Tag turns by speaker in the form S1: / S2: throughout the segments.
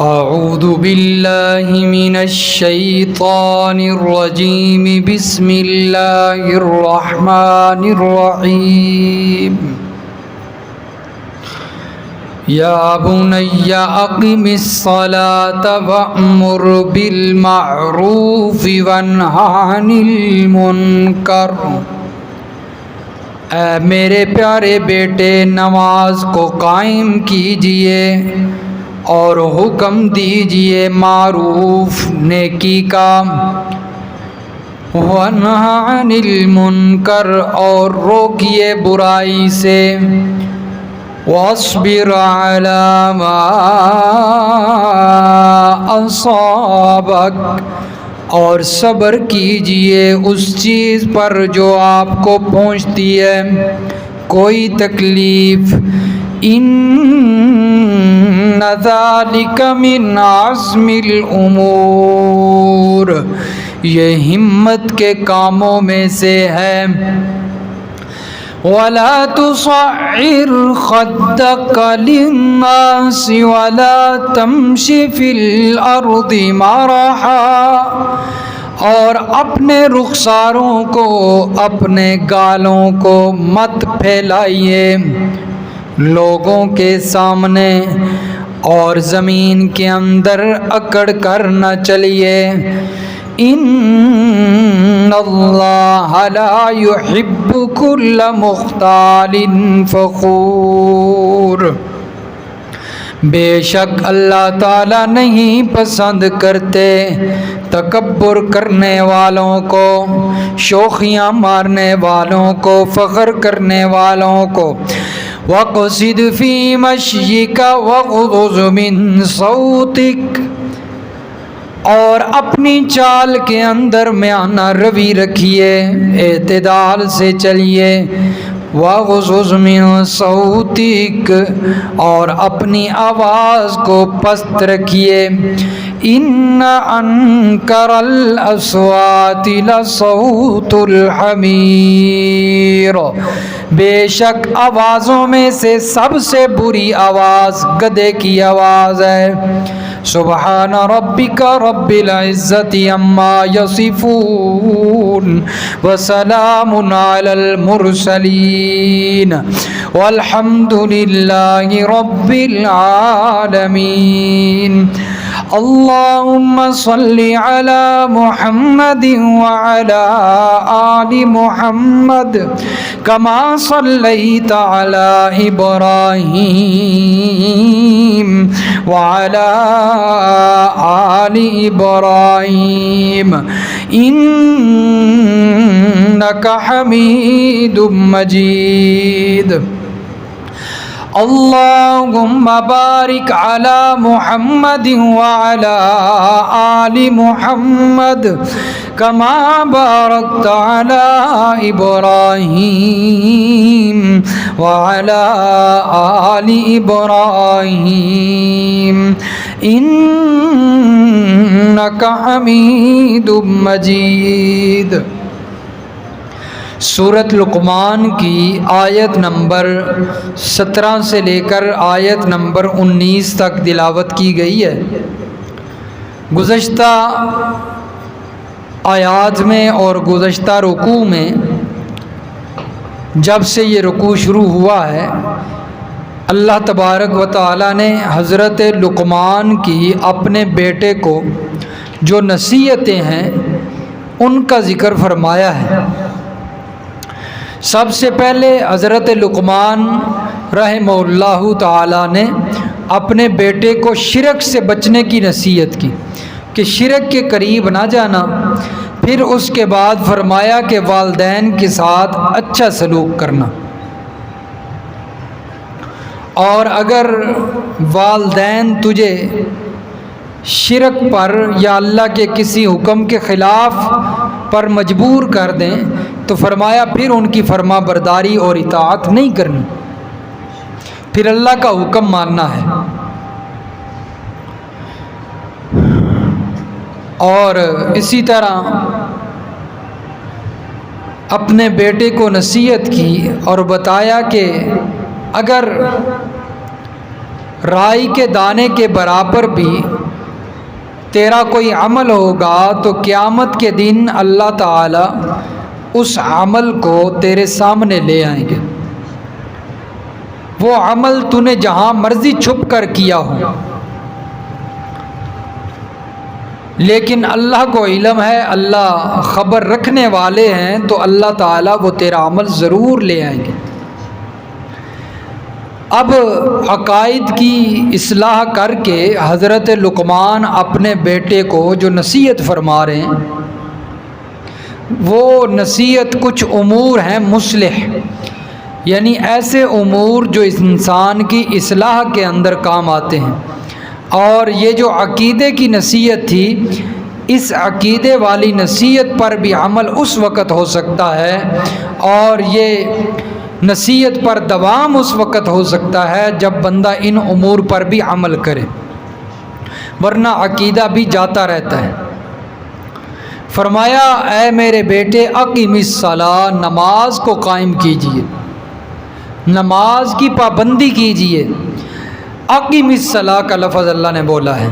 S1: اعوذ باللہ من الشیطان الرجیم بسم اللہ الرحمن الرحیم یا بنی اقم الصلاة وأمر بالمعروف وانہ عن المنکر، اے میرے پیارے بیٹے نماز کو قائم کیجئے اور حکم دیجئے معروف نیکی کا، وَانْهَ عَنِ الْمُنْكَرِ اور روکیے برائی سے، وَاصْبِرْ عَلَى مَا أَصَابَكَ اور صبر کیجئے اس چیز پر جو آپ کو پہنچتی ہے، کوئی تکلیف۔ إِنَّ ذَلِكَ مِنْ عَزْمِ الْأُمُورِ یہ ہمت کے کاموں میں سے ہے۔ وَلَا تُصَعِّرْ خَدَّكَ لِلنَّاسِ وَلَا تَمْشِ فِي الْأَرْضِ مَرَحًا اور اپنے رخساروں کو، اپنے گالوں کو مت پھیلائیے لوگوں کے سامنے، اور زمین کے اندر اکڑ کر نہ چلیے۔ ان اللہ لا يحب كل مختال فخور بے شک اللہ تعالی نہیں پسند کرتے تکبر کرنے والوں کو، شوخیاں مارنے والوں کو، فخر کرنے والوں کو۔ وَقْصِدْ فِي مَشْيِكَ وَاغْضُضْ مِنْ صَوْتِكَ اور اپنی چال کے اندر میانہ روی رکھیے، اعتدال سے چلیے۔ وَاغْضُضْ مِنْ صَوْتِكَ اور اپنی آواز کو پست رکھیے۔ إِنَّ أَنْكَرَ الْأَصْوَاتِ لَصَوْتُ الْحَمِيرِ بے شک آوازوں میں سے سب سے بری آواز گدھے کی آواز ہے۔ سبحان ربک رب العزت عما یصفون وسلام علی المرسلین والحمد للہ رب العالمین۔ اللہم صل علی محمد وعلی آل محمد کما صلیت علی ابراہیم وعلی آل ابراہیم انک حمید مجید۔ اللہم بارک علی محمد وعلی آل محمد کما بارکت علی ابراہیم وعلی آل ابراہیم انک حمید مجید۔ سورۃ لقمان کی آیت نمبر 17 سے لے کر آیت نمبر 19 تک تلاوت کی گئی ہے۔ گزشتہ آیات میں اور گزشتہ رکوع میں جب سے یہ رکوع شروع ہوا ہے، اللہ تبارک و تعالی نے حضرت لقمان کی اپنے بیٹے کو جو نصیحتیں ہیں ان کا ذکر فرمایا ہے۔ سب سے پہلے حضرت لقمان رحمہ اللہ تعالی نے اپنے بیٹے کو شرک سے بچنے کی نصیحت کی کہ شرک کے قریب نہ جانا۔ پھر اس کے بعد فرمایا کہ والدین کے ساتھ اچھا سلوک کرنا، اور اگر والدین تجھے شرک پر یا اللہ کے کسی حکم کے خلاف پر مجبور کر دیں تو فرمایا پھر ان کی فرما برداری اور اطاعت نہیں کرنی، پھر اللہ کا حکم ماننا ہے۔ اور اسی طرح اپنے بیٹے کو نصیحت کی اور بتایا کہ اگر رائی کے دانے کے برابر بھی تیرا کوئی عمل ہوگا تو قیامت کے دن اللہ تعالی اس عمل کو تیرے سامنے لے آئیں گے. وہ عمل تو نے جہاں مرضی چھپ کر کیا ہو، لیکن اللہ کو علم ہے، اللہ خبر رکھنے والے ہیں، تو اللہ تعالیٰ وہ تیرا عمل ضرور لے آئیں گے. اب عقائد کی اصلاح کر کے حضرت لقمان اپنے بیٹے کو جو نصیحت فرما رہے ہیں، وہ نصیحت کچھ امور ہیں مصلح، یعنی ایسے امور جو اس انسان کی اصلاح کے اندر کام آتے ہیں. اور یہ جو عقیدے کی نصیحت تھی، اس عقیدے والی نصیحت پر بھی عمل اس وقت ہو سکتا ہے، اور یہ نصیحت پر دوام اس وقت ہو سکتا ہے جب بندہ ان امور پر بھی عمل کرے، ورنہ عقیدہ بھی جاتا رہتا ہے. فرمایا اے میرے بیٹے اقیم الصلاۃ، نماز کو قائم کیجئے، نماز کی پابندی کیجئے. اقیم الصلاۃ کا لفظ اللہ نے بولا ہے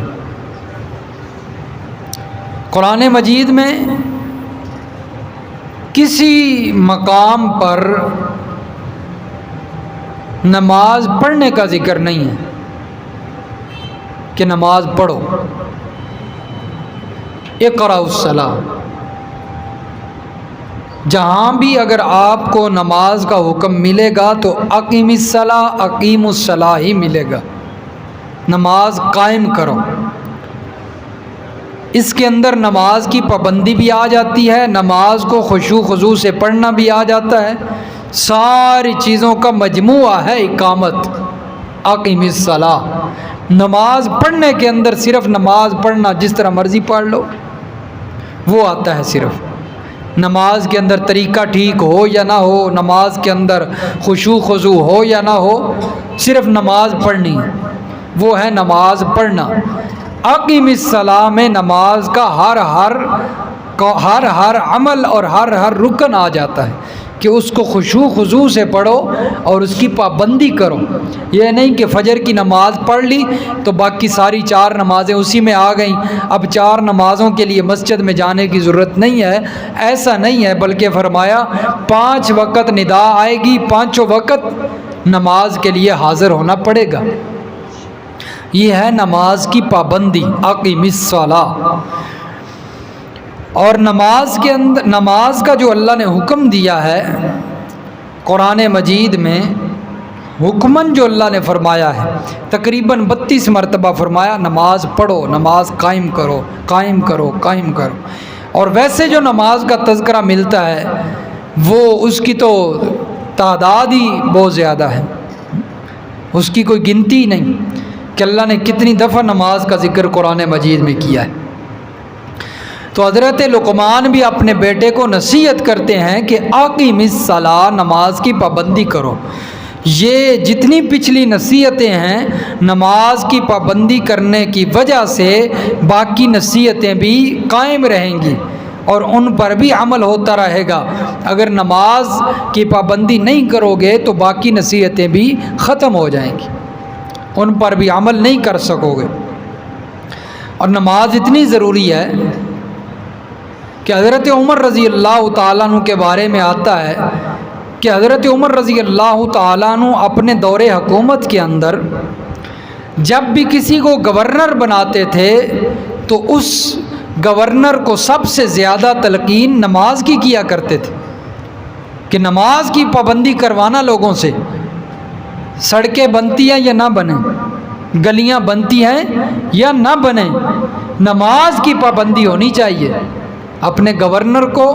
S1: قرآن مجید میں. کسی مقام پر نماز پڑھنے کا ذکر نہیں ہے کہ نماز پڑھو. اقرأ الصلاۃ، جہاں بھی اگر آپ کو نماز کا حکم ملے گا تو اقیم الصلاۃ، اقیم الصلاۃ ہی ملے گا. نماز قائم کرو. اس کے اندر نماز کی پابندی بھی آ جاتی ہے، نماز کو خشوع خضوع سے پڑھنا بھی آ جاتا ہے. ساری چیزوں کا مجموعہ ہے اقامت. اقیم الصلاۃ، نماز پڑھنے کے اندر صرف نماز پڑھنا جس طرح مرضی پڑھ لو وہ آتا ہے. صرف نماز کے اندر طریقہ ٹھیک ہو یا نہ ہو، نماز کے اندر خشوع خضوع ہو یا نہ ہو، صرف نماز پڑھنی، وہ ہے نماز پڑھنا. اقیم الصلاۃ میں نماز کا ہر عمل اور ہر رکن آ جاتا ہے کہ اس کو خشوع خضوع سے پڑھو اور اس کی پابندی کرو. یہ نہیں کہ فجر کی نماز پڑھ لی تو باقی ساری 4 نمازیں اسی میں آ گئیں، اب 4 نمازوں کے لیے مسجد میں جانے کی ضرورت نہیں ہے. ایسا نہیں ہے، بلکہ فرمایا 5 وقت ندا آئے گی، 5 وقت نماز کے لیے حاضر ہونا پڑے گا. یہ ہے نماز کی پابندی. اقیم الصلاۃ. اور نماز کے اندر، نماز کا جو اللہ نے حکم دیا ہے قرآن مجید میں، حکمن جو اللہ نے فرمایا ہے تقریباً 32 مرتبہ فرمایا نماز پڑھو، نماز قائم کرو، قائم کرو، قائم کرو. اور ویسے جو نماز کا تذکرہ ملتا ہے وہ اس کی تو تعداد ہی بہت زیادہ ہے، اس کی کوئی گنتی نہیں کہ اللہ نے کتنی دفعہ نماز کا ذکر قرآن مجید میں کیا ہے. تو حضرت لقمان بھی اپنے بیٹے کو نصیحت کرتے ہیں کہ اقیم الصلاۃ، نماز کی پابندی کرو. یہ جتنی پچھلی نصیحتیں ہیں نماز کی پابندی کرنے کی وجہ سے باقی نصیحتیں بھی قائم رہیں گی اور ان پر بھی عمل ہوتا رہے گا. اگر نماز کی پابندی نہیں کرو گے تو باقی نصیحتیں بھی ختم ہو جائیں گی، ان پر بھی عمل نہیں کر سکو گے. اور نماز اتنی ضروری ہے کہ حضرت عمر رضی اللہ تعالیٰ عنہ کے بارے میں آتا ہے کہ حضرت عمر رضی اللہ تعالیٰ عنہ اپنے دور حکومت کے اندر جب بھی کسی کو گورنر بناتے تھے تو اس گورنر کو سب سے زیادہ تلقین نماز کی کیا کرتے تھے کہ نماز کی پابندی کروانا لوگوں سے. سڑکیں بنتی ہیں یا نہ بنیں، گلیاں بنتی ہیں یا نہ بنیں، نماز کی پابندی ہونی چاہیے. اپنے گورنر کو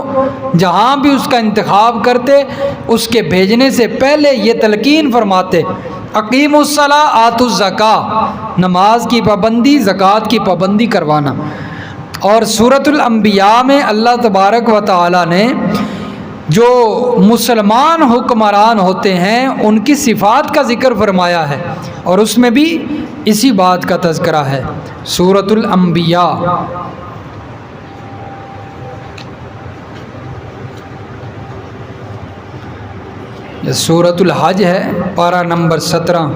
S1: جہاں بھی اس کا انتخاب کرتے اس کے بھیجنے سے پہلے یہ تلقین فرماتے اقیم الصلاۃ آتوا الزکاۃ، نماز کی پابندی، زکوٰۃ کی پابندی کروانا. اور سورۃ الانبیاء میں اللہ تبارک و تعالی نے جو مسلمان حکمران ہوتے ہیں ان کی صفات کا ذکر فرمایا ہے اور اس میں بھی اسی بات کا تذکرہ ہے. سورۃ الانبیاء یہ سورۃ الحج ہے، پارہ نمبر 17.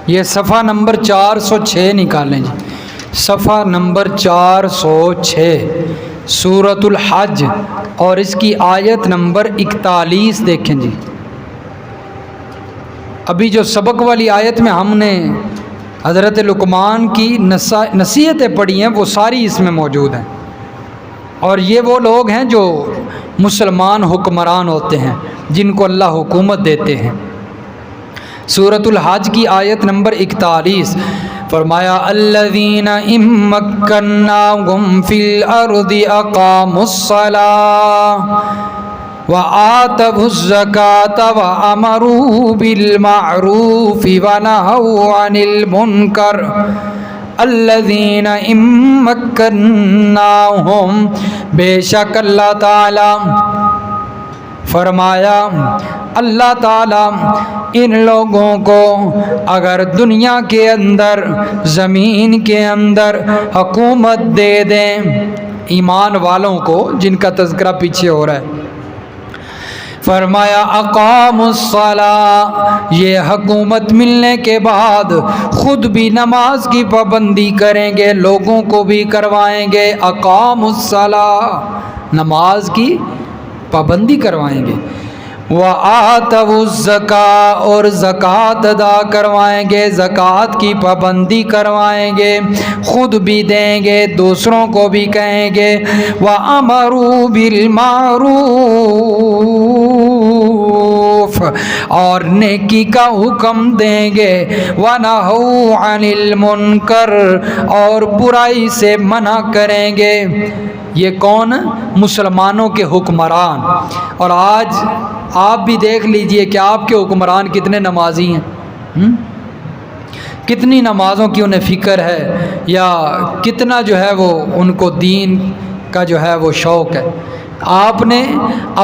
S1: یہ صفحہ نمبر 406 نکالیں جی، صفحہ نمبر 406 سورۃ الحج اور اس کی آیت نمبر 41 دیکھیں جی۔ ابھی جو سبق والی آیت میں ہم نے حضرت لقمان کی نصیحتیں پڑھی ہیں وہ ساری اس میں موجود ہیں، اور یہ وہ لوگ ہیں جو مسلمان حکمران ہوتے ہیں جن کو اللہ حکومت دیتے ہیں۔ سورۃ الحج کی آیت نمبر 41 فرمایا الذین ان مکناہم فی الارض اقاموا الصلاۃ وآتوا الزکاۃ وامروا بالمعروف ونہوا عن المنکر الذین ان مکناہم، بے شک اللہ تعالی فرمایا اللہ تعالیٰ ان لوگوں کو اگر دنیا کے اندر زمین کے اندر حکومت دے دیں، ایمان والوں کو جن کا تذکرہ پیچھے ہو رہا ہے، فرمایا اقاموا الصلاۃ، یہ حکومت ملنے کے بعد خود بھی نماز کی پابندی کریں گے، لوگوں کو بھی کروائیں گے، اقاموا الصلاۃ، نماز کی پابندی کروائیں گے، وآتوا الزکاۃ، اور زکوٰۃ ادا کروائیں گے، زکوٰۃ کی پابندی کروائیں گے، خود بھی دیں گے، دوسروں کو بھی کہیں گے، وامروا بالمعروف، اور نیکی کا حکم دیں گے، ونہوا عن المنکر، اور برائی سے منع کریں گے۔ یہ کون؟ مسلمانوں کے حکمران۔ اور آج آپ بھی دیکھ لیجئے کہ آپ کے حکمران کتنے نمازی ہیں، کتنی نمازوں کی انہیں فکر ہے، یا کتنا جو ہے وہ ان کو دین کا جو ہے وہ شوق ہے۔ آپ نے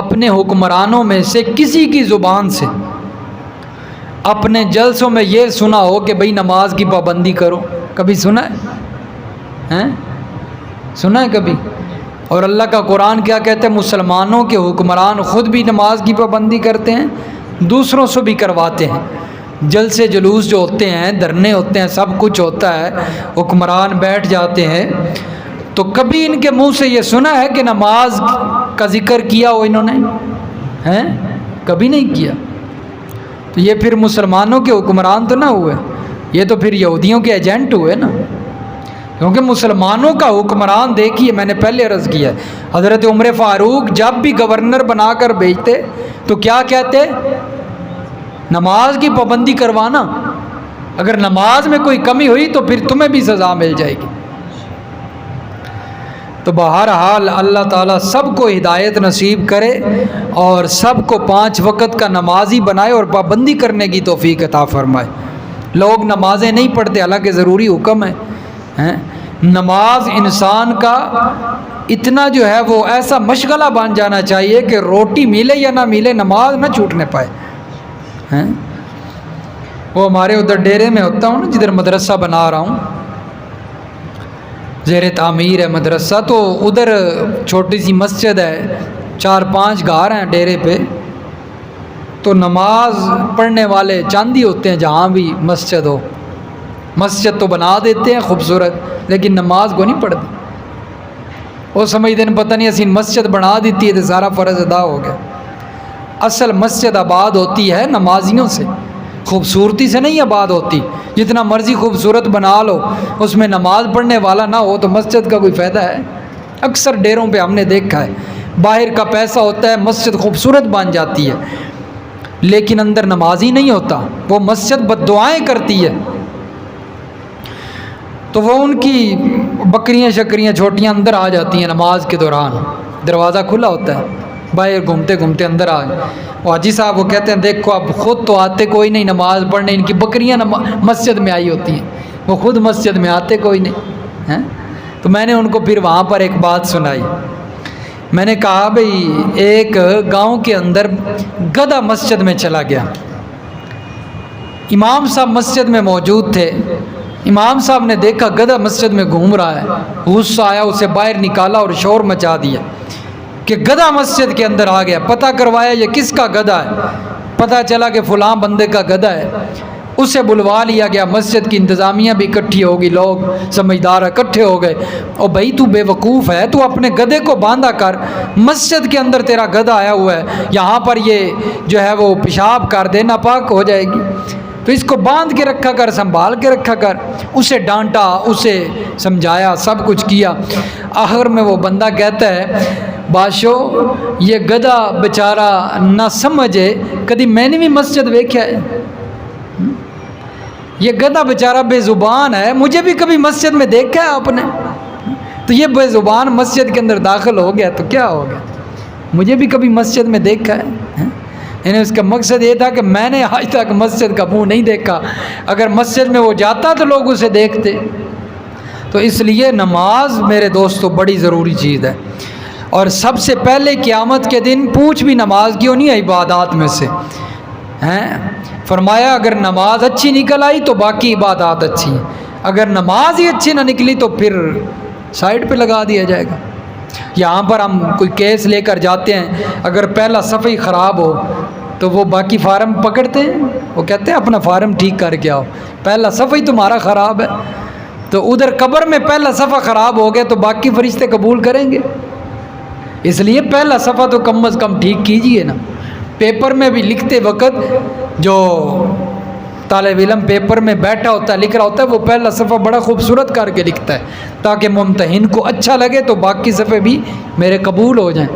S1: اپنے حکمرانوں میں سے کسی کی زبان سے اپنے جلسوں میں یہ سنا ہو کہ بھئی نماز کی پابندی کرو؟ کبھی سنا ہے؟ سنا ہے کبھی؟ اور اللہ کا قرآن کیا کہتے ہیں؟ مسلمانوں کے حکمران خود بھی نماز کی پابندی کرتے ہیں، دوسروں سے بھی کرواتے ہیں۔ جلسے جلوس جو ہوتے ہیں، دھرنے ہوتے ہیں، سب کچھ ہوتا ہے، حکمران بیٹھ جاتے ہیں، تو کبھی ان کے منہ سے یہ سنا ہے کہ نماز کا ذکر کیا ہو انہوں نے؟ کبھی نہیں کیا۔ تو یہ پھر مسلمانوں کے حکمران تو نہ ہوئے، یہ تو پھر یہودیوں کے ایجنٹ ہوئے نا، کیونکہ مسلمانوں کا حکمران دیکھیے، میں نے پہلے عرض کیا ہے، حضرت عمر فاروق جب بھی گورنر بنا کر بھیجتے تو کیا کہتے؟ نماز کی پابندی کروانا، اگر نماز میں کوئی کمی ہوئی تو پھر تمہیں بھی سزا مل جائے گی۔ تو بہرحال اللہ تعالیٰ سب کو ہدایت نصیب کرے اور سب کو 5 وقت کا نمازی بنائے اور پابندی کرنے کی توفیق عطا فرمائے۔ لوگ نمازیں نہیں پڑھتے، حالانکہ ضروری حکم ہے۔ نماز انسان کا اتنا جو ہے وہ ایسا مشغلہ بن جانا چاہیے کہ روٹی ملے یا نہ ملے نماز نہ چھوٹنے پائے۔ وہ ہمارے ادھر ڈیرے میں ہوتا ہوں نا، جدھر مدرسہ بنا رہا ہوں، زیر تعمیر ہے مدرسہ، تو ادھر چھوٹی سی مسجد ہے، 4-5 گھر ہیں ڈیرے پہ، تو نماز پڑھنے والے چاندی ہوتے ہیں جہاں بھی مسجد ہو۔ مسجد تو بنا دیتے ہیں خوبصورت، لیکن نماز کو نہیں پڑھتے۔ وہ سمجھتے ہیں پتہ نہیں اسی مسجد بنا دیتی ہے تو سارا فرض ادا ہو گیا۔ اصل مسجد آباد ہوتی ہے نمازیوں سے، خوبصورتی سے نہیں آباد ہوتی۔ جتنا مرضی خوبصورت بنا لو، اس میں نماز پڑھنے والا نہ ہو تو مسجد کا کوئی فائدہ ہے؟ اکثر ڈیروں پہ ہم نے دیکھا ہے، باہر کا پیسہ ہوتا ہے، مسجد خوبصورت بن جاتی ہے، لیکن اندر نمازی نہیں ہوتا، وہ مسجد بد دعائیں کرتی ہے۔ تو وہ ان کی بکریاں شکریاں چھوٹیاں اندر آ جاتی ہیں نماز کے دوران، دروازہ کھلا ہوتا ہے، باہر گھومتے گھومتے اندر آ گئے۔ وہ حاجی صاحب وہ کہتے ہیں دیکھو اب خود تو آتے کوئی نہیں نماز پڑھنے، ان کی بکریاں مسجد میں آئی ہوتی ہیں، وہ خود مسجد میں آتے کوئی نہیں۔ تو میں نے ان کو پھر وہاں پر ایک بات سنائی، میں نے کہا بھئی ایک گاؤں کے اندر گدھا مسجد میں چلا گیا، امام صاحب مسجد میں موجود تھے، امام صاحب نے دیکھا گدھا مسجد میں گھوم رہا ہے، غصہ آیا، اسے باہر نکالا اور شور مچا دیا کہ گدھا مسجد کے اندر آ گیا۔ پتہ کروایا یہ کس کا گدھا ہے، پتہ چلا کہ فلاں بندے کا گدھا ہے۔ اسے بلوا لیا گیا، مسجد کی انتظامیہ بھی اکٹھی ہوگی، لوگ سمجھدار اکٹھے ہو گئے، او بھائی تو بے وقوف ہے، تو اپنے گدھے کو باندھا کر، مسجد کے اندر تیرا گدھا آیا ہوا ہے، یہاں پر یہ جو ہے وہ پیشاب کر دے، ناپاک ہو جائے گی، تو اس کو باندھ کے رکھا کر، سنبھال کے رکھا کر۔ اسے ڈانٹا، اسے سمجھایا، سب کچھ کیا۔ آخر میں وہ بندہ کہتا ہے بادشاہ یہ گدھا بیچارہ نہ سمجھے، کدی میں نے بھی مسجد ویکھیا ہے، یہ گدھا بیچارہ بے زبان ہے، مجھے بھی کبھی مسجد میں دیکھا ہے آپ نے؟ تو یہ بے زبان مسجد کے اندر داخل ہو گیا تو کیا ہو گیا، مجھے بھی کبھی مسجد میں دیکھا ہے۔ یعنی اس کا مقصد یہ تھا کہ میں نے آج تک مسجد کا منہ نہیں دیکھا، اگر مسجد میں وہ جاتا تو لوگ اسے دیکھتے۔ تو اس لیے نماز میرے دوستو بڑی ضروری چیز ہے، اور سب سے پہلے قیامت کے دن پوچھ بھی نماز کی ہونی ہے عبادات میں سے ہیں۔ فرمایا اگر نماز اچھی نکل آئی تو باقی عبادات اچھی ہیں، اگر نماز ہی اچھی نہ نکلی تو پھر سائڈ پہ لگا دیا جائے گا۔ یہاں پر ہم کوئی کیس لے کر جاتے ہیں، اگر پہلا صفحہ ہی خراب ہو تو وہ باقی فارم پکڑتے ہیں، وہ کہتے ہیں اپنا فارم ٹھیک کر کے آؤ، پہلا صفحہ ہی تمہارا خراب ہے۔ تو ادھر قبر میں پہلا صفحہ خراب ہو گیا تو باقی فرشتے قبول کریں گے؟ اس لیے پہلا صفحہ تو کم از کم ٹھیک کیجئے نا۔ پیپر میں بھی لکھتے وقت جو طالب علم پیپر میں بیٹھا ہوتا ہے، لکھ رہا ہوتا ہے، وہ پہلا صفحہ بڑا خوبصورت کر کے لکھتا ہے تاکہ ممتحن کو اچھا لگے تو باقی صفحے بھی میرے قبول ہو جائیں۔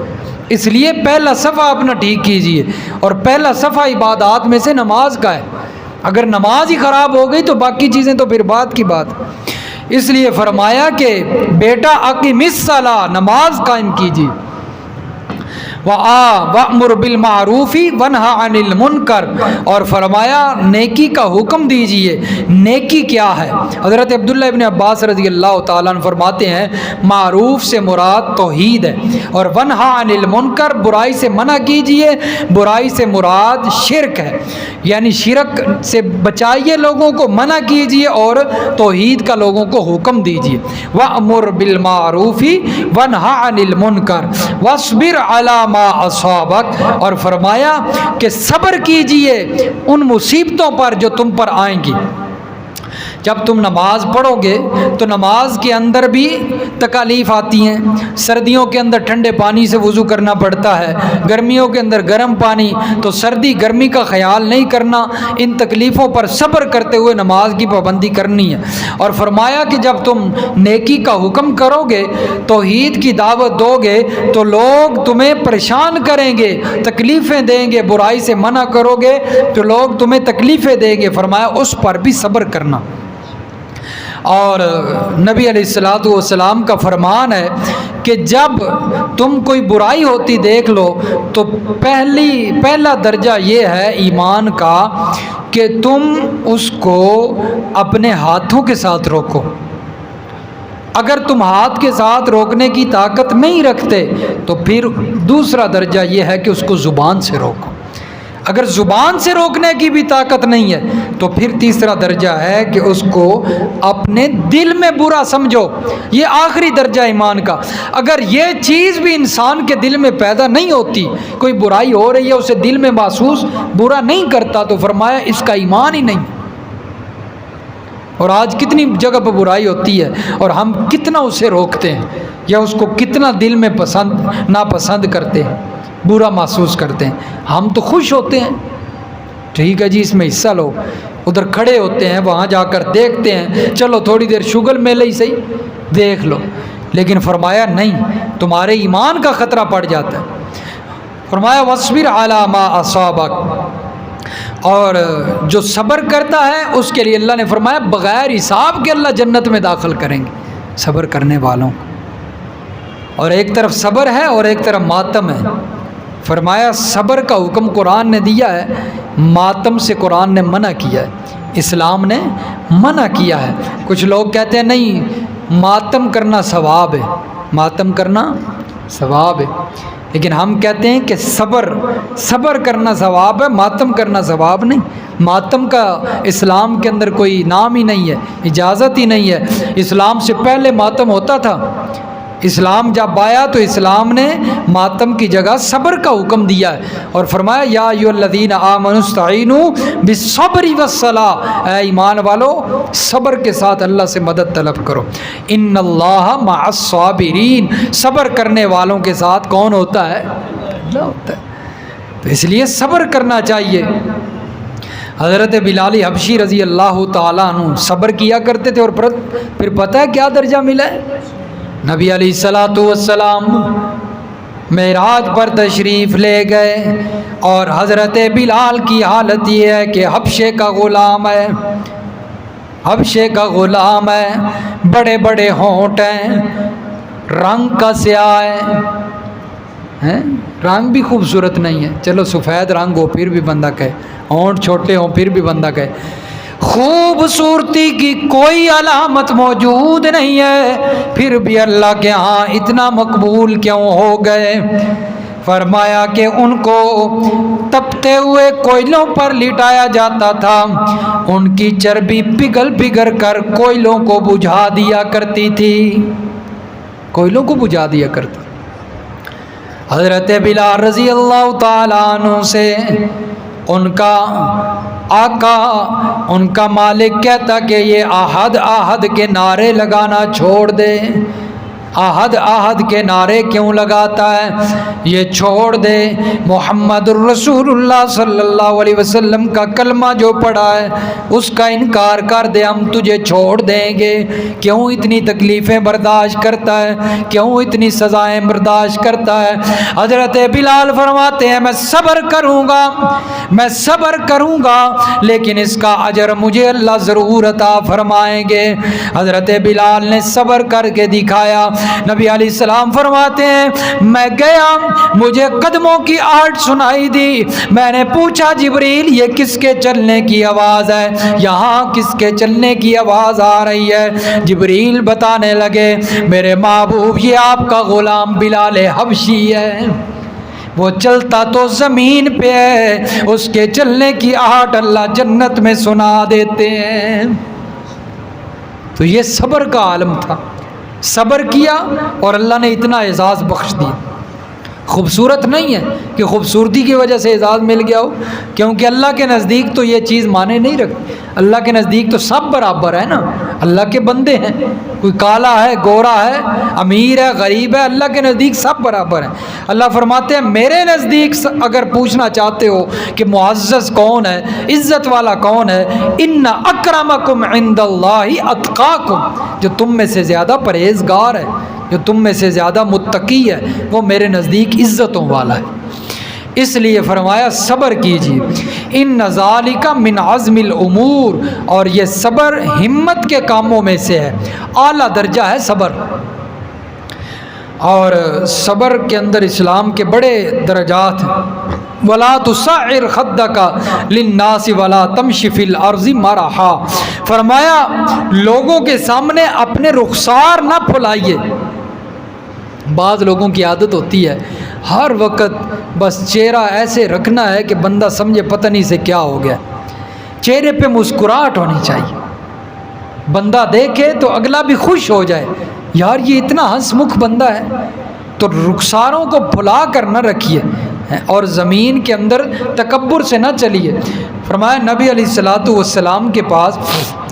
S1: اس لیے پہلا صفحہ اپنا ٹھیک کیجئے، اور پہلا صفحہ عبادات میں سے نماز کا ہے۔ اگر نماز ہی خراب ہو گئی تو باقی چیزیں تو پھر بعد کی بات۔ اس لیے فرمایا کہ بیٹا اقیم الصلاۃ، نماز قائم کیجیے، وَأْمُرْ بِالْمَعْرُوفِ وَانْهَ عَنِ الْمُنْكَرِ، اور فرمایا نیکی کا حکم دیجئے۔ نیکی کیا ہے؟ حضرت عبداللہ ابن عباس رضی اللہ تعالیٰ عنہ فرماتے ہیں معروف سے مراد توحید ہے، اور وَانْهَ عَنِ الْمُنْكَرِ برائی سے منع کیجئے، برائی سے مراد شرک ہے، یعنی شرک سے بچائیے لوگوں کو، منع کیجئے، اور توحید کا لوگوں کو حکم دیجئے۔ وَأْمُرْ بِالْمَعْرُوفِ وَانْهَ عَنِ الْمُنْكَرِ وَاصْبِرْ عَلَىٰ مَا أَصَابَكَ، اور فرمایا کہ صبر کیجئے ان مصیبتوں پر جو تم پر آئیں گی۔ جب تم نماز پڑھو گے تو نماز کے اندر بھی تکالیف آتی ہیں، سردیوں کے اندر ٹھنڈے پانی سے وضو کرنا پڑتا ہے، گرمیوں کے اندر گرم پانی، تو سردی گرمی کا خیال نہیں کرنا، ان تکلیفوں پر صبر کرتے ہوئے نماز کی پابندی کرنی ہے۔ اور فرمایا کہ جب تم نیکی کا حکم کرو گے، توحید کی دعوت دو گے، تو لوگ تمہیں پریشان کریں گے، تکلیفیں دیں گے، برائی سے منع کرو گے تو لوگ تمہیں تکلیفیں دیں گے، فرمایا اس پر بھی صبر کرنا۔ اور نبی علیہ الصلوۃ والسلام کا فرمان ہے کہ جب تم کوئی برائی ہوتی دیکھ لو تو پہلا درجہ یہ ہے ایمان کا کہ تم اس کو اپنے ہاتھوں کے ساتھ روکو۔ اگر تم ہاتھ کے ساتھ روکنے کی طاقت نہیں رکھتے تو پھر دوسرا درجہ یہ ہے کہ اس کو زبان سے روکو۔ اگر زبان سے روکنے کی بھی طاقت نہیں ہے تو پھر تیسرا درجہ ہے کہ اس کو اپنے دل میں برا سمجھو۔ یہ آخری درجہ ایمان کا۔ اگر یہ چیز بھی انسان کے دل میں پیدا نہیں ہوتی، کوئی برائی ہو رہی ہے اسے دل میں محسوس برا نہیں کرتا، تو فرمایا اس کا ایمان ہی نہیں۔ اور آج کتنی جگہ پہ برائی ہوتی ہے اور ہم کتنا اسے روکتے ہیں، یا اس کو کتنا دل میں ناپسند کرتے ہیں، برا محسوس کرتے ہیں۔ ہم تو خوش ہوتے ہیں، ٹھیک ہے جی اس میں حصہ لو، ادھر کھڑے ہوتے ہیں، وہاں جا کر دیکھتے ہیں، چلو تھوڑی دیر شگل میلے ہی صحیح دیکھ لو، لیکن فرمایا نہیں، تمہارے ایمان کا خطرہ پڑ جاتا ہے۔ فرمایا وَاصْبِرْ عَلَىٰ مَا أَصَابَكَ، اور جو صبر کرتا ہے اس کے لیے اللہ نے فرمایا بغیر حساب کے اللہ جنت میں داخل کریں گے صبر کرنے والوں کو۔ اور ایک طرف صبر ہے اور ایک طرف ماتم ہے۔ فرمایا صبر کا حکم قرآن نے دیا ہے، ماتم سے قرآن نے منع کیا ہے، اسلام نے منع کیا ہے۔ کچھ لوگ کہتے ہیں نہیں ماتم کرنا ثواب ہے، ماتم کرنا ثواب ہے، لیکن ہم کہتے ہیں کہ صبر کرنا ثواب ہے، ماتم کرنا ثواب نہیں۔ ماتم کا اسلام کے اندر کوئی نام ہی نہیں ہے، اجازت ہی نہیں ہے۔ اسلام سے پہلے ماتم ہوتا تھا، اسلام جب آیا تو اسلام نے ماتم کی جگہ صبر کا حکم دیا ہے اور فرمایا یا ایھا الذین آمنوا استعینوا بالصبر والصلاۃ، اے ایمان والو صبر کے ساتھ اللہ سے مدد طلب کرو، ان اللہ مع الصابرین، صبر کرنے والوں کے ساتھ کون ہوتا ہے؟ اللہ ہوتا ہے۔ تو اس لیے صبر کرنا چاہیے۔ حضرت بلال حبشی رضی اللہ تعالیٰ عنہ صبر کیا کرتے تھے، اور پھر پتہ ہے کیا درجہ ملا ہے؟ نبی علیہ الصلوۃ والسلام معراج پر تشریف لے گئے اور حضرت بلال کی حالت یہ ہے کہ حبشے کا غلام ہے، حبشے کا غلام ہے، بڑے بڑے ہونٹ ہیں، رنگ کا سیاہ ہے، رنگ بھی خوبصورت نہیں ہے، چلو سفید رنگ ہو پھر بھی بندہ کہے، ہونٹ چھوٹے ہوں پھر بھی بندہ کہے، خوبصورتی کی کوئی علامت موجود نہیں ہے، پھر بھی اللہ کے ہاں اتنا مقبول کیوں ہو گئے؟ فرمایا کہ ان کو تپتے ہوئے کوئلوں پر لٹایا جاتا تھا، ان کی چربی پگھل پگھل کر کوئلوں کو بجھا دیا کرتی تھی، کوئلوں کو بجھا دیا کرتی۔ حضرت بلال رضی اللہ تعالیٰ عنہ سے ان کا آقا، ان کا مالک کہتا کہ یہ احد احد کے نعرے لگانا چھوڑ دے، احد احد کے نعرے کیوں لگاتا ہے؟ یہ چھوڑ دے، محمد الرسول اللہ صلی اللہ علیہ وسلم کا کلمہ جو پڑھا ہے اس کا انکار کر دے، ہم تجھے چھوڑ دیں گے۔ کیوں اتنی تکلیفیں برداشت کرتا ہے؟ کیوں اتنی سزائیں برداشت کرتا ہے؟ حضرت بلال فرماتے ہیں میں صبر کروں گا، میں صبر کروں گا، لیکن اس کا اجر مجھے اللہ ضرور عطا فرمائیں گے۔ حضرت بلال نے صبر کر کے دکھایا۔ نبی علیہ السلام فرماتے ہیں میں گیا، مجھے قدموں کی آہٹ سنائی دی، میں نے پوچھا جبریل یہ کس کے چلنے کی آواز ہے؟ یہاں کس کے چلنے کی آواز آ رہی ہے؟ جبریل بتانے لگے میرے محبوب یہ آپ کا غلام بلال حبشی ہے، وہ چلتا تو زمین پہ ہے، اس کے چلنے کی آہٹ اللہ جنت میں سنا دیتے ہیں۔ تو یہ صبر کا عالم تھا، صبر کیا اور اللہ نے اتنا اعزاز بخش دیا۔ خوبصورت نہیں ہے کہ خوبصورتی کی وجہ سے اعزاز مل گیا ہو، کیونکہ اللہ کے نزدیک تو یہ چیز مانے نہیں رکھتی، اللہ کے نزدیک تو سب برابر ہے نا، اللہ کے بندے ہیں، کوئی کالا ہے، گورا ہے، امیر ہے، غریب ہے، اللہ کے نزدیک سب برابر ہیں۔ اللہ فرماتے ہیں میرے نزدیک اگر پوچھنا چاہتے ہو کہ معزز کون ہے، عزت والا کون ہے، ان اکرمکم عند اللہ اتقاکم، جو تم میں سے زیادہ پرہیزگار ہے، جو تم میں سے زیادہ متقی ہے، وہ میرے نزدیک عزتوں والا ہے۔ اس لیے فرمایا صبر کیجیے، ان ذالک من عزم الامور، اور یہ صبر ہمت کے کاموں میں سے ہے، اعلیٰ درجہ ہے صبر۔ اور صبر کے اندر اسلام کے بڑے درجات ہیں۔ وَلَا تُسَعِّرْ خَدَّكَ لِلنَّاسِ وَلَا تَمْشِ فِي الْأَرْضِ مَرَحًا، فرمایا لوگوں کے سامنے اپنے رخسار نہ پھلائیے۔ بعض لوگوں کی عادت ہوتی ہے ہر وقت بس چہرہ ایسے رکھنا ہے کہ بندہ سمجھے پتہ نہیں سے کیا ہو گیا، چہرے پہ مسکراہٹ ہونی چاہیے، بندہ دیکھے تو اگلا بھی خوش ہو جائے، یار یہ اتنا ہنس مکھ بندہ ہے۔ تو رخساروں کو بھلا کر نہ رکھیے اور زمین کے اندر تکبر سے نہ چلیے۔ فرمایا نبی علیہ الصلوۃ والسلام کے پاس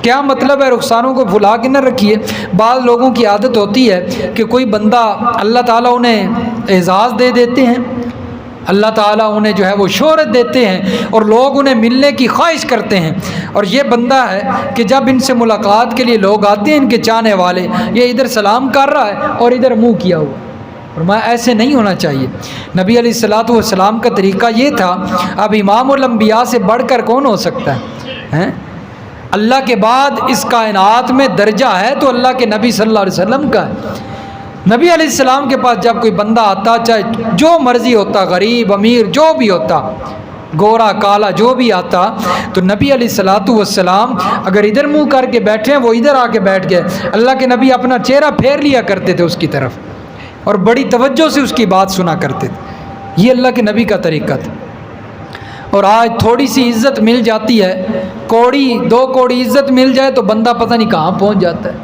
S1: کیا مطلب ہے رخساروں کو بھلا کے نہ رکھیے؟ بعض لوگوں کی عادت ہوتی ہے کہ کوئی بندہ اللہ تعالیٰ انہیں اعزاز دے دیتے ہیں، اللہ تعالیٰ انہیں جو ہے وہ شہرت دیتے ہیں اور لوگ انہیں ملنے کی خواہش کرتے ہیں، اور یہ بندہ ہے کہ جب ان سے ملاقات کے لیے لوگ آتے ہیں ان کے چاہنے والے، یہ ادھر سلام کر رہا ہے اور ادھر منہ کیا ہوا۔ فرمایا ایسے نہیں ہونا چاہیے۔ نبی علیہ الصلوۃ والسلام کا طریقہ یہ تھا۔ اب امام الانبیاء سے بڑھ کر کون ہو سکتا ہے؟ اللہ کے بعد اس کائنات میں درجہ ہے تو اللہ کے نبی صلی اللہ علیہ وسلم کا ہے۔ نبی علیہ السلام کے پاس جب کوئی بندہ آتا، چاہے جو مرضی ہوتا، غریب امیر جو بھی ہوتا، گورا کالا جو بھی آتا، تو نبی علیہ الصلوۃ والسلام اگر ادھر منہ کر کے بیٹھے ہیں وہ ادھر آ کے بیٹھ گئے، اللہ کے نبی اپنا چہرہ پھیر لیا کرتے تھے اس کی طرف اور بڑی توجہ سے اس کی بات سنا کرتے تھے۔ یہ اللہ کے نبی کا طریقہ تھا۔ اور آج تھوڑی سی عزت مل جاتی ہے، کوڑی دو کوڑی عزت مل جائے تو بندہ پتہ نہیں کہاں پہنچ جاتا ہے۔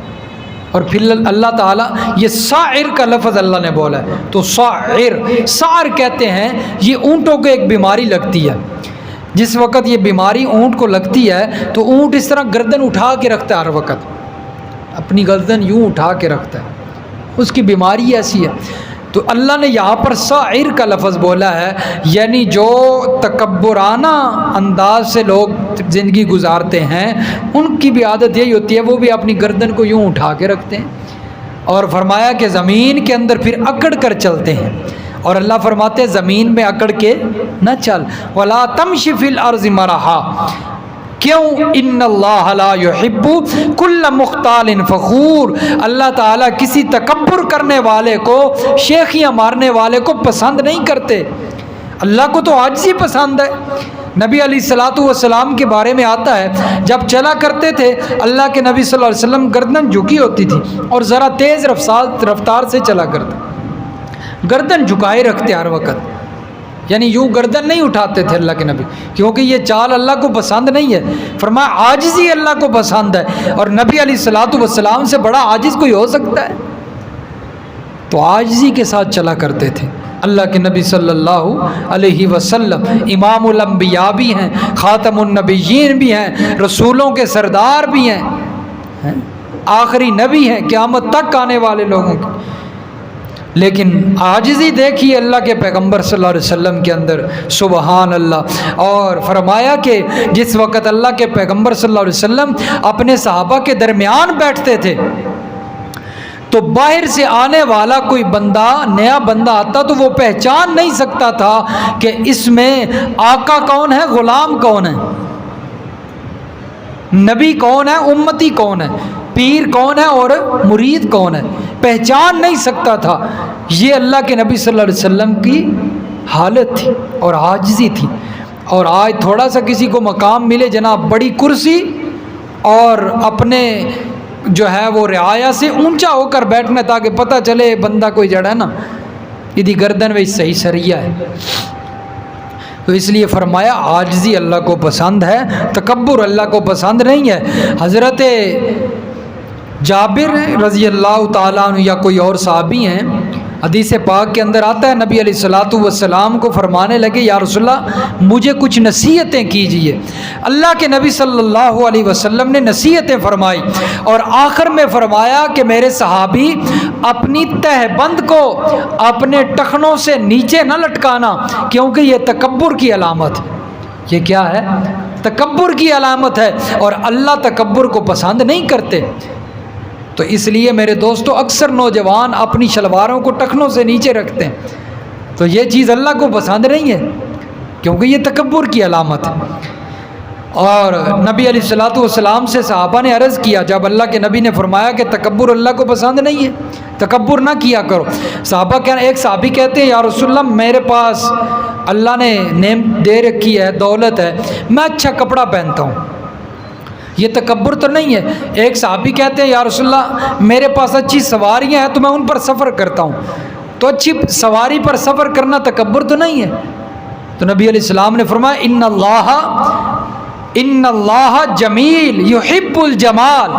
S1: اور پھر اللہ تعالیٰ یہ ساعر کا لفظ اللہ نے بولا ہے، تو ساعر کہتے ہیں یہ اونٹوں کو ایک بیماری لگتی ہے، جس وقت یہ بیماری اونٹ کو لگتی ہے تو اونٹ اس طرح گردن اٹھا کے رکھتا ہے، ہر وقت اپنی گردن یوں اٹھا کے رکھتا ہے، اس کی بیماری ایسی ہے۔ تو اللہ نے یہاں پر ساعر کا لفظ بولا ہے، یعنی جو تکبرانہ انداز سے لوگ زندگی گزارتے ہیں ان کی بھی عادت یہی ہوتی ہے، وہ بھی اپنی گردن کو یوں اٹھا کے رکھتے ہیں، اور فرمایا کہ زمین کے اندر پھر اکڑ کر چلتے ہیں، اور اللہ فرماتے ہیں زمین میں اکڑ کے نہ چل، وَلَا تَمْشِ فِي الْأَرْضِ مَرَحًا، کیوں؟ ان اللہ لا يحب کل مختال فخور، اللہ تعالیٰ کسی تکبر کرنے والے کو، شیخیاں مارنے والے کو پسند نہیں کرتے۔ اللہ کو تو عاجزی پسند ہے۔ نبی علیہ الصلوۃ والسلام کے بارے میں آتا ہے جب چلا کرتے تھے اللہ کے نبی صلی اللہ علیہ وسلم گردن جھکی ہوتی تھی اور ذرا تیز رفتار سے چلا کرتے، گردن جھکائے رکھتے ہر وقت، یعنی یوں گردن نہیں اٹھاتے تھے اللہ کے نبی، کیونکہ یہ چال اللہ کو پسند نہیں ہے۔ فرمایا عاجزی اللہ کو پسند ہے، اور نبی علیہ الصلوۃ والسلام سے بڑا عاجز کوئی ہو سکتا ہے؟ تو عاجزی کے ساتھ چلا کرتے تھے اللہ کے نبی صلی اللہ علیہ وسلم۔ امام الانبیاء بھی ہیں، خاتم النبیین بھی ہیں، رسولوں کے سردار بھی ہیں، آخری نبی ہیں قیامت تک آنے والے لوگوں کے، لیکن عاجزی دیکھیے اللہ کے پیغمبر صلی اللہ علیہ وسلم کے اندر، سبحان اللہ۔ اور فرمایا کہ جس وقت اللہ کے پیغمبر صلی اللہ علیہ وسلم اپنے صحابہ کے درمیان بیٹھتے تھے تو باہر سے آنے والا کوئی بندہ، نیا بندہ آتا تو وہ پہچان نہیں سکتا تھا کہ اس میں آقا کون ہے، غلام کون ہے، نبی کون ہے، امتی کون ہے، پیر کون ہے اور مرید کون ہے، پہچان نہیں سکتا تھا۔ یہ اللہ کے نبی صلی اللہ علیہ وسلم کی حالت تھی اور عاجزی تھی۔ اور آج تھوڑا سا کسی کو مقام ملے جناب، بڑی کرسی اور اپنے جو ہے وہ رعایا سے اونچا ہو کر بیٹھنا تاکہ پتہ چلے بندہ کوئی جڑا ہے نا یدی گردن وہی صحیح سریا ہے۔ تو اس لیے فرمایا عاجزی اللہ کو پسند ہے، تکبر اللہ کو پسند نہیں ہے۔ حضرت جابر رضی اللہ تعالیٰ عنہ یا کوئی اور صحابی ہیں، حدیث پاک کے اندر آتا ہے نبی علیہ الصلوۃ والسلام کو فرمانے لگے یا رسول اللہ مجھے کچھ نصیحتیں کیجیے۔ اللہ کے نبی صلی اللہ علیہ وسلم نے نصیحتیں فرمائی اور آخر میں فرمایا کہ میرے صحابی اپنی تہ بند کو اپنے ٹخنوں سے نیچے نہ لٹکانا، کیونکہ یہ تکبر کی علامت ہے۔ یہ کیا ہے؟ تکبر کی علامت ہے، اور اللہ تکبر کو پسند نہیں کرتے۔ تو اس لیے میرے دوستو اکثر نوجوان اپنی شلواروں کو ٹخنوں سے نیچے رکھتے ہیں، تو یہ چیز اللہ کو پسند نہیں ہے کیونکہ یہ تکبر کی علامت ہے۔ اور نبی علیہ الصلوۃ والسلام سے صحابہ نے عرض کیا جب اللہ کے نبی نے فرمایا کہ تکبر اللہ کو پسند نہیں ہے، تکبر نہ کیا کرو۔ صحابہ ایک صحابی کہتے ہیں یا رسول اللہ میرے پاس اللہ نے نعمت دے رکھی ہے، دولت ہے، میں اچھا کپڑا پہنتا ہوں، یہ تکبر تو نہیں ہے۔ ایک صحابی کہتے ہیں یا رسول اللہ میرے پاس اچھی سواریاں ہیں تو میں ان پر سفر کرتا ہوں، تو اچھی سواری پر سفر کرنا تکبر تو نہیں ہے؟ تو نبی علیہ السلام نے فرمایا ان اللہ جمیل یحب الجمال،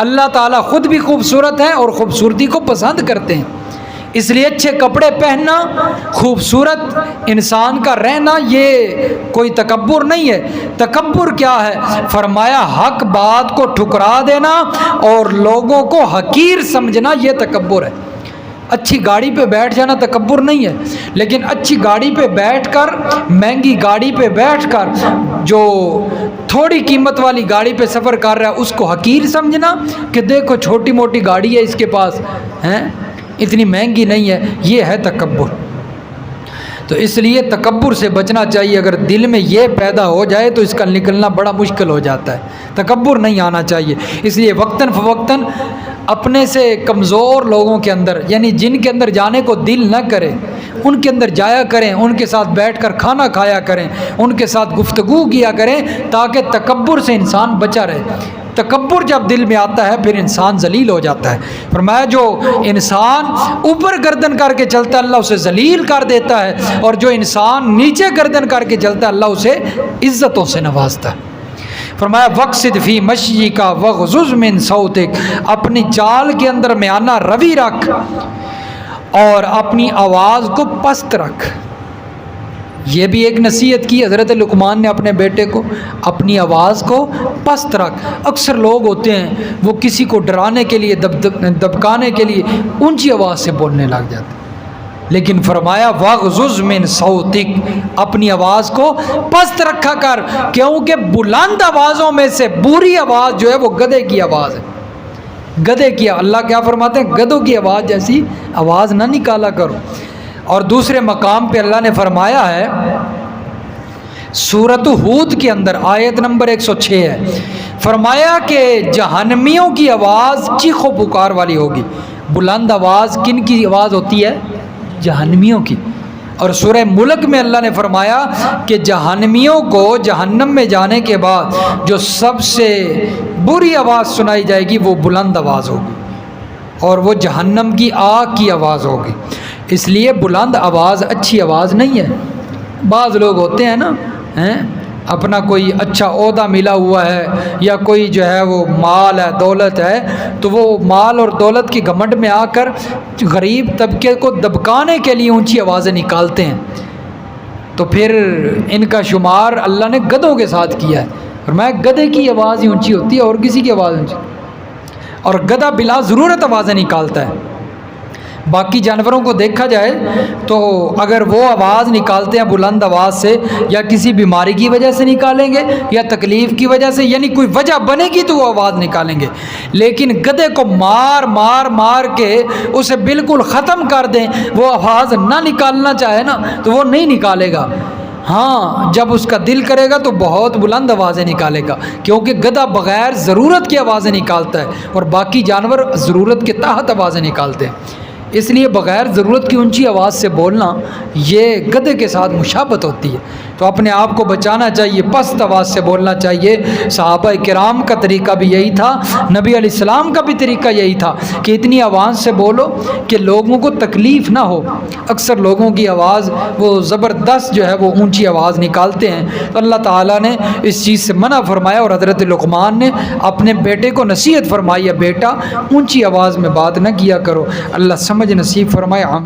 S1: اللہ تعالیٰ خود بھی خوبصورت ہے اور خوبصورتی کو پسند کرتے ہیں، اس لیے اچھے کپڑے پہننا، خوبصورت انسان کا رہنا یہ کوئی تکبر نہیں ہے۔ تکبر کیا ہے؟ فرمایا حق بات کو ٹھکرا دینا اور لوگوں کو حقیر سمجھنا، یہ تکبر ہے۔ اچھی گاڑی پہ بیٹھ جانا تکبر نہیں ہے، لیکن اچھی گاڑی پہ بیٹھ کر، مہنگی گاڑی پہ بیٹھ کر جو تھوڑی قیمت والی گاڑی پہ سفر کر رہا ہے اس کو حقیر سمجھنا کہ دیکھو چھوٹی موٹی گاڑی ہے اس کے پاس ہیں، اتنی مہنگی نہیں ہے، یہ ہے تکبر۔ تو اس لیے تکبر سے بچنا چاہیے، اگر دل میں یہ پیدا ہو جائے تو اس کا نکلنا بڑا مشکل ہو جاتا ہے، تکبر نہیں آنا چاہیے۔ اس لیے وقتاً فوقتاً اپنے سے کمزور لوگوں کے اندر، یعنی جن کے اندر جانے کو دل نہ کرے ان کے اندر جایا کریں، ان کے ساتھ بیٹھ کر کھانا کھایا کریں، ان کے ساتھ گفتگو کیا کریں تاکہ تکبر سے انسان بچا رہے۔ تکبر جب دل میں آتا ہے پھر انسان ذلیل ہو جاتا ہے۔ فرمایا جو انسان اوپر گردن کر کے چلتا ہے اللہ اسے ذلیل کر دیتا ہے، اور جو انسان نیچے گردن کر کے چلتا ہے اللہ اسے عزتوں سے نوازتا ہے۔ فرمایا وقصد فی مشیک وغضض من صوتک، اپنی چال کے اندر میانہ روی رکھ اور اپنی آواز کو پست رکھ۔ یہ بھی ایک نصیحت کی حضرت لقمان نے اپنے بیٹے کو، اپنی آواز کو پست رکھ۔ اکثر لوگ ہوتے ہیں وہ کسی کو ڈرانے کے لیے، دبکانے کے لیے اونچی آواز سے بولنے لگ جاتے ہیں، لیکن فرمایا وَغْضُضْ مِنْ صَوْتِكَ، اپنی آواز کو پست رکھا کر، کیونکہ بلند آوازوں میں سے بری آواز جو ہے وہ گدھے کی آواز ہے۔ گدھے کی، اللہ کیا فرماتے ہیں؟ گدھوں کی آواز جیسی آواز نہ نکالا کرو۔ اور دوسرے مقام پہ اللہ نے فرمایا ہے، سورۃ ہود کے اندر آیت نمبر 106 ہے، فرمایا کہ جہنمیوں کی آواز چیخ و پکار والی ہوگی۔ بلند آواز کن کی آواز ہوتی ہے؟ جہنمیوں کی۔ اور سورہ ملک میں اللہ نے فرمایا کہ جہنمیوں کو جہنم میں جانے کے بعد جو سب سے بری آواز سنائی جائے گی وہ بلند آواز ہوگی، اور وہ جہنم کی آگ کی آواز ہوگی۔ اس لیے بلند آواز اچھی آواز نہیں ہے۔ بعض لوگ ہوتے ہیں نا، اپنا کوئی اچھا عہدہ ملا ہوا ہے یا کوئی جو ہے وہ مال ہے، دولت ہے، تو وہ مال اور دولت کی گھمنڈ میں آ کر غریب طبقے کو دبکانے کے لیے اونچی آوازیں نکالتے ہیں، تو پھر ان کا شمار اللہ نے گدھوں کے ساتھ کیا ہے۔ اور میں گدھے کی آواز ہی اونچی ہوتی ہے اور کسی کی آواز اونچی، اور گدھا بلا ضرورت آوازیں نکالتا ہے۔ باقی جانوروں کو دیکھا جائے تو اگر وہ آواز نکالتے ہیں بلند آواز سے، یا کسی بیماری کی وجہ سے نکالیں گے یا تکلیف کی وجہ سے، یعنی کوئی وجہ بنے گی تو وہ آواز نکالیں گے، لیکن گدھے کو مار مار مار کے اسے بالکل ختم کر دیں، وہ آواز نہ نکالنا چاہے نا تو وہ نہیں نکالے گا۔ ہاں جب اس کا دل کرے گا تو بہت بلند آوازیں نکالے گا، کیونکہ گدھا بغیر ضرورت کی آوازیں نکالتا ہے اور باقی جانور ضرورت کے تحت آوازیں نکالتے ہیں۔ اس لیے بغیر ضرورت کی اونچی آواز سے بولنا یہ گدھے کے ساتھ مشابہت ہوتی ہے، تو اپنے آپ کو بچانا چاہیے، پست آواز سے بولنا چاہیے۔ صحابہ کرام کا طریقہ بھی یہی تھا، نبی علیہ السلام کا بھی طریقہ یہی تھا کہ اتنی آواز سے بولو کہ لوگوں کو تکلیف نہ ہو۔ اکثر لوگوں کی آواز وہ زبردست جو ہے وہ اونچی آواز نکالتے ہیں، تو اللہ تعالیٰ نے اس چیز سے منع فرمایا، اور حضرت لقمان نے اپنے بیٹے کو نصیحت فرمائی ہے، بیٹا اونچی آواز میں بات نہ کیا کرو۔ اللہ سمجھ نصیب فرمائے۔